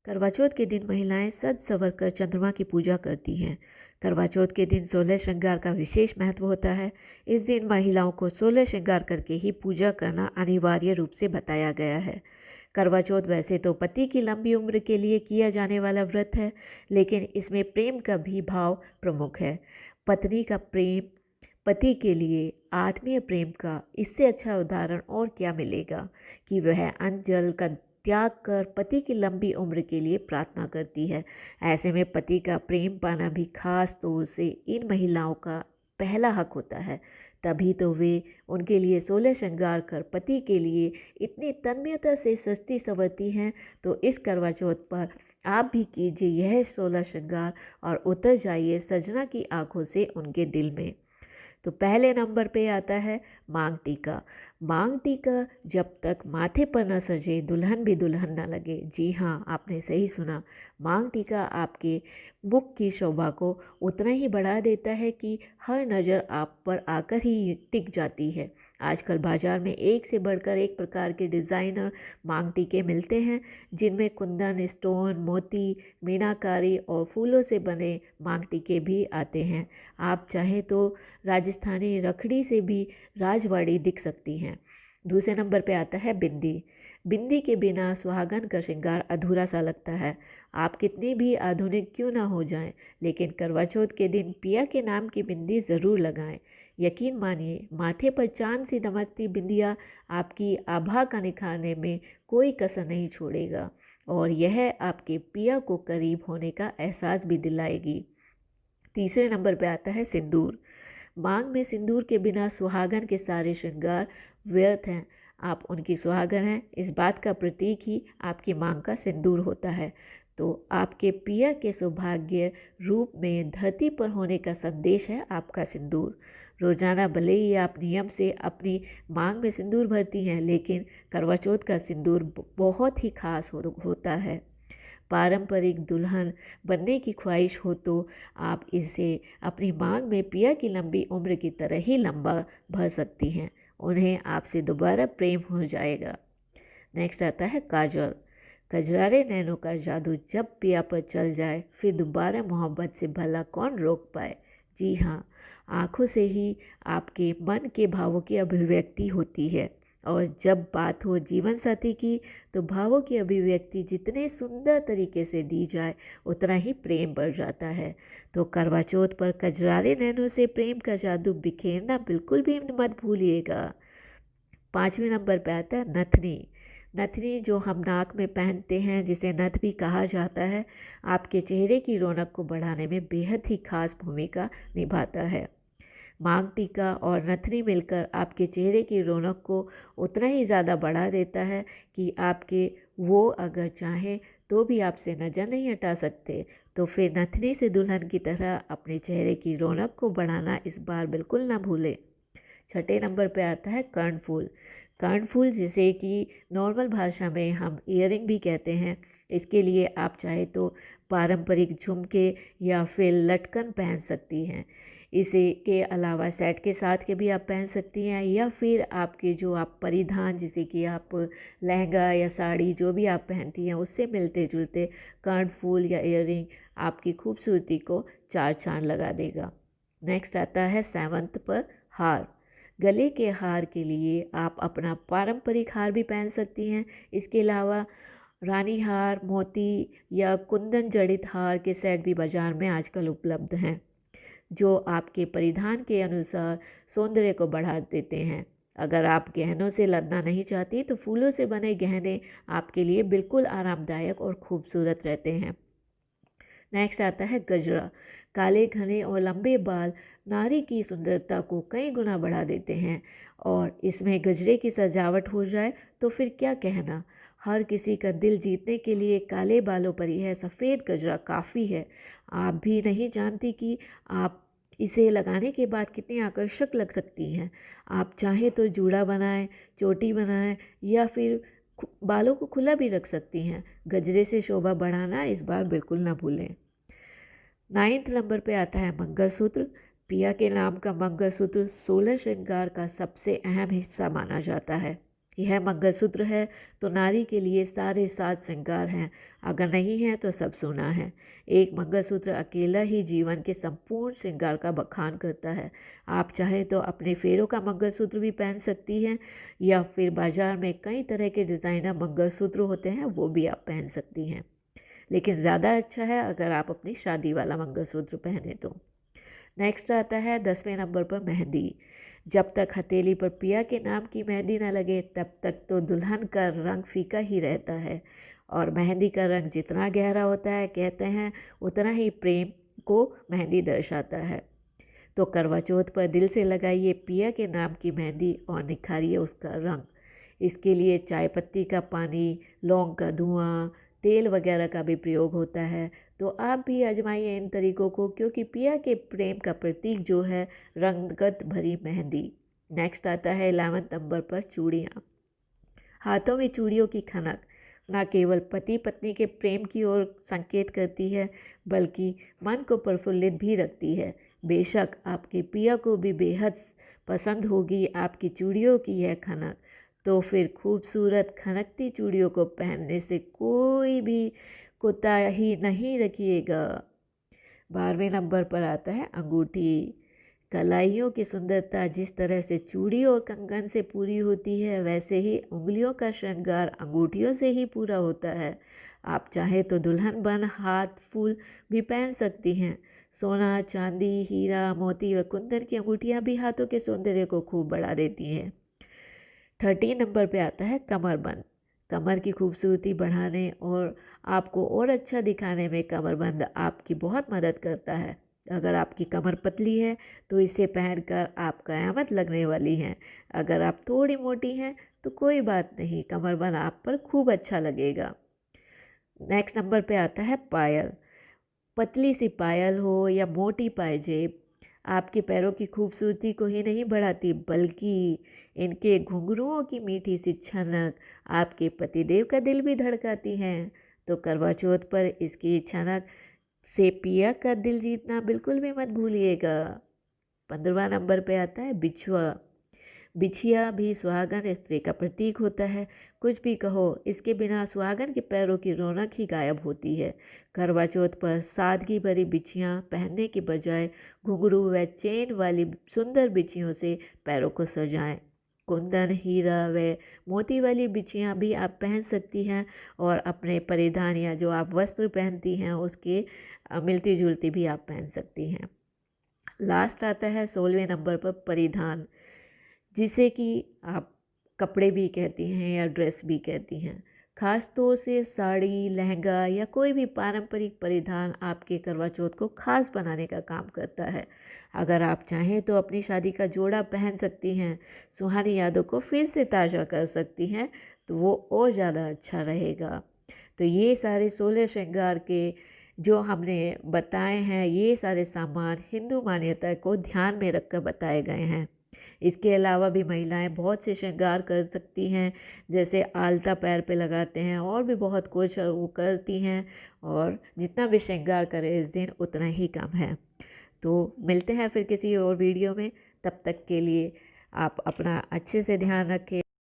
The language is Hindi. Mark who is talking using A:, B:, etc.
A: करवा चौथ के दिन महिलाएं सज संवर कर चंद्रमा की पूजा करती हैं। करवा चौथ के दिन 16 श्रृंगार का विशेष महत्व होता है। इस दिन महिलाओं को 16 श्रृंगार करके ही पूजा करना अनिवार्य रूप से बताया गया है। करवा चौथ वैसे तो पति की लंबी उम्र के लिए किया जाने वाला व्रत है, लेकिन इसमें प्रेम का भी भाव प्रमुख है। पत्नी का प्रेम पति के लिए आत्मीय प्रेम का इससे अच्छा उदाहरण और क्या मिलेगा कि वह अन्न जल का त्याग कर पति की लंबी उम्र के लिए प्रार्थना करती है। ऐसे में पति का प्रेम पाना भी खास तौर से इन महिलाओं का पहला हक होता है। तभी तो वे उनके लिए 16 श्रृंगार कर पति के लिए इतनी तन्मयता से सजती संवरती हैं। तो इस करवा चौथ पर आप भी कीजिए यह 16 श्रृंगार और उतर जाइए सजना की आंखों से उनके दिल में। तो पहले नंबर पे आता है मांग टीका। मांग टीका जब तक माथे पर न सजे दुल्हन भी दुल्हन न लगे। जी हाँ, आपने सही सुना। मांग टीका आपके मुख की शोभा को उतना ही बढ़ा देता है कि हर नज़र आप पर आकर ही टिक जाती है। आजकल बाज़ार में एक से बढ़कर एक प्रकार के डिज़ाइनर मांग टीके मिलते हैं, जिनमें कुंदन, स्टोन, मोती, मीनाकारी और फूलों से बने मांग टीके भी आते हैं। आप चाहें तो राजस्थानी रखड़ी से भी राजवाड़ी दिख सकती हैं। दूसरे नंबर पे आता है बिंदी। बिंदी के बिना सुहागन का श्रृंगार अधूरा सा लगता है। आप कितनी भी आधुनिक क्यों ना हो जाएं, लेकिन करवा चौथ के दिन पिया के नाम की बिंदी ज़रूर लगाएं। यकीन मानिए, माथे पर चांद सी दमकती बिंदिया आपकी आभा का निखारने में कोई कसर नहीं छोड़ेगा और यह आपके पिया को करीब होने का एहसास भी दिलाएगी। तीसरे नंबर पे आता है सिंदूर। मांग में सिंदूर के बिना सुहागन के सारे श्रृंगार व्यर्थ हैं। आप उनकी सुहागन हैं, इस बात का प्रतीक ही आपकी मांग का सिंदूर होता है। तो आपके पिया के सौभाग्य रूप में धरती पर होने का संदेश है आपका सिंदूर। रोजाना भले ही आप नियम से अपनी मांग में सिंदूर भरती हैं, लेकिन करवा चौथ का सिंदूर बहुत ही खास होता है। पारंपरिक दुल्हन बनने की ख्वाहिश हो तो आप इसे अपनी मांग में पिया की लंबी उम्र की तरह ही लंबा भर सकती हैं। उन्हें आपसे दोबारा प्रेम हो जाएगा। नेक्स्ट आता है काजल। कजरारे नैनों का जादू जब पिया पर चल जाए, फिर दोबारा मोहब्बत से भला कौन रोक पाए। जी हाँ, आँखों से ही आपके मन के भावों की अभिव्यक्ति होती है और जब बात हो जीवन साथी की तो भावों की अभिव्यक्ति जितने सुंदर तरीके से दी जाए उतना ही प्रेम बढ़ जाता है। तो करवा चौथ पर कजरारे नैनों से प्रेम का जादू बिखेरना बिल्कुल भी मत भूलिएगा। पाँचवें नंबर पे आता है नथनी। नथनी जो हम नाक में पहनते हैं, जिसे नथ भी कहा जाता है, आपके चेहरे की रौनक को बढ़ाने में बेहद ही खास भूमिका निभाता है। मांग टीका और नथनी मिलकर आपके चेहरे की रौनक को उतना ही ज़्यादा बढ़ा देता है कि आपके वो अगर चाहें तो भी आपसे नज़र नहीं हटा सकते। तो फिर नथनी से दुल्हन की तरह अपने चेहरे की रौनक को बढ़ाना इस बार बिल्कुल ना भूलें। छठे नंबर पे आता है कर्णफूल। कर्णफूल जिसे कि नॉर्मल भाषा में हम ईयरिंग भी कहते हैं। इसके लिए आप चाहे तो पारंपरिक झुमके या फिर लटकन पहन सकती हैं। इसे के अलावा सेट के साथ के भी आप पहन सकती हैं, या फिर आपके जो आप परिधान जैसे कि आप लहंगा या साड़ी जो भी आप पहनती हैं उससे मिलते जुलते कर्णफूल या ईयरिंग आपकी खूबसूरती को चार चांद लगा देगा। नेक्स्ट आता है सेवंथ पर हार। गले के हार के लिए आप अपना पारंपरिक हार भी पहन सकती हैं। इसके अलावा रानी हार, मोती या कुंदन जड़ित हार के सेट भी बाज़ार में आजकल उपलब्ध हैं, जो आपके परिधान के अनुसार सौंदर्य को बढ़ा देते हैं। अगर आप गहनों से लदना नहीं चाहती तो फूलों से बने गहने आपके लिए बिल्कुल आरामदायक और खूबसूरत रहते हैं। नेक्स्ट आता है गजरा। काले घने और लंबे बाल नारी की सुंदरता को कई गुना बढ़ा देते हैं और इसमें गजरे की सजावट हो जाए तो फिर क्या कहना। हर किसी का दिल जीतने के लिए काले बालों पर यह सफ़ेद गजरा काफ़ी है। आप भी नहीं जानती कि आप इसे लगाने के बाद कितनी आकर्षक लग सकती हैं। आप चाहें तो जूड़ा बनाएं, चोटी बनाएं या फिर बालों को खुला भी रख सकती हैं। गजरे से शोभा बढ़ाना इस बार बिल्कुल ना भूलें। 9th नंबर पे आता है मंगलसूत्र। पिया के नाम का मंगलसूत्र 16 श्रृंगार का सबसे अहम हिस्सा माना जाता है। यह मंगलसूत्र है तो नारी के लिए सारे साज श्रृंगार हैं, अगर नहीं है तो सब सोना है। एक मंगलसूत्र अकेला ही जीवन के संपूर्ण श्रृंगार का बखान करता है। आप चाहें तो अपने फेरों का मंगलसूत्र भी पहन सकती हैं, या फिर बाज़ार में कई तरह के डिज़ाइनर मंगलसूत्र होते हैं, वो भी आप पहन सकती हैं। लेकिन ज़्यादा अच्छा है अगर आप अपनी शादी वाला मंगलसूत्र पहने तो। नेक्स्ट आता है 10वें नंबर पर मेहंदी। जब तक हथेली पर पिया के नाम की मेहंदी न लगे तब तक तो दुल्हन का रंग फीका ही रहता है, और मेहंदी का रंग जितना गहरा होता है कहते हैं उतना ही प्रेम को मेहंदी दर्शाता है। तो करवा चौथ पर दिल से लगाइए पिया के नाम की मेहंदी और निखारिए उसका रंग। इसके लिए चाय पत्ती का पानी, लौंग का धुआं, तेल वगैरह का भी प्रयोग होता है। तो आप भी आजमाइए इन तरीकों को, क्योंकि पिया के प्रेम का प्रतीक जो है रंगत भरी मेहंदी। नेक्स्ट आता है 11वें नंबर पर चूड़ियाँ। हाथों में चूड़ियों की खनक न केवल पति पत्नी के प्रेम की ओर संकेत करती है, बल्कि मन को प्रफुल्लित भी रखती है। बेशक आपके पिया को भी बेहद पसंद होगी आपकी चूड़ियों की यह खनक, तो फिर खूबसूरत खनकती चूड़ियों को पहनने से कोई भी कोताही नहीं रखिएगा। 12वें नंबर पर आता है अंगूठी। कलाइयों की सुंदरता जिस तरह से चूड़ी और कंगन से पूरी होती है, वैसे ही उंगलियों का श्रृंगार अंगूठियों से ही पूरा होता है। आप चाहे तो दुल्हन बन हाथ फूल भी पहन सकती हैं। सोना, चांदी, हीरा, मोती व कुंदन की अंगूठियां भी हाथों के सौंदर्य को खूब बढ़ा देती हैं। 13 नंबर पे आता है कमरबंद। कमर की खूबसूरती बढ़ाने और आपको और अच्छा दिखाने में कमरबंद आपकी बहुत मदद करता है। अगर आपकी कमर पतली है तो इसे पहनकर आप क़यामत लगने वाली हैं। अगर आप थोड़ी मोटी हैं तो कोई बात नहीं, कमरबंद आप पर खूब अच्छा लगेगा। नेक्स्ट नंबर पे आता है पायल। पतली सी पायल हो या मोटी पायजेब आपके पैरों की खूबसूरती को ही नहीं बढ़ाती, बल्कि इनके घुंघरुओं की मीठी सी छनक आपके पतिदेव का दिल भी धड़काती हैं। तो करवा चौथ पर इसकी छनक से पिया का दिल जीतना बिल्कुल भी मत भूलिएगा। 15वां नंबर पे आता है बिछुआ। बिछिया भी सुहागन स्त्री का प्रतीक होता है। कुछ भी कहो, इसके बिना सुहागन के पैरों की रौनक ही गायब होती है। करवा चौथ पर सादगी भरी बिछियाँ पहनने के बजाय घुंघरू व चेन वाली सुंदर बिछियों से पैरों को सजाएं। कुंदन, हीरा व मोती वाली बिछियाँ भी आप पहन सकती हैं, और अपने परिधान या जो आप वस्त्र पहनती हैं उसके मिलती जुलती भी आप पहन सकती हैं। लास्ट आता है 16वें नंबर पर परिधान, जिसे कि आप कपड़े भी कहती हैं या ड्रेस भी कहती हैं। ख़ास तौर से साड़ी, लहंगा या कोई भी पारंपरिक परिधान आपके करवा चौथ को ख़ास बनाने का काम करता है। अगर आप चाहें तो अपनी शादी का जोड़ा पहन सकती हैं, सुहानी यादों को फिर से ताज़ा कर सकती हैं, तो वो और ज़्यादा अच्छा रहेगा। तो ये सारे 16 श्रृंगार के जो हमने बताए हैं, ये सारे सामान हिंदू मान्यता को ध्यान में रखकर बताए गए हैं। इसके अलावा भी महिलाएं बहुत से श्रृंगार कर सकती हैं, जैसे आलता पैर पे लगाते हैं, और भी बहुत कुछ वो करती हैं, और जितना भी श्रृंगार करें इस दिन उतना ही कम है। तो मिलते हैं फिर किसी और वीडियो में, तब तक के लिए आप अपना अच्छे से ध्यान रखें।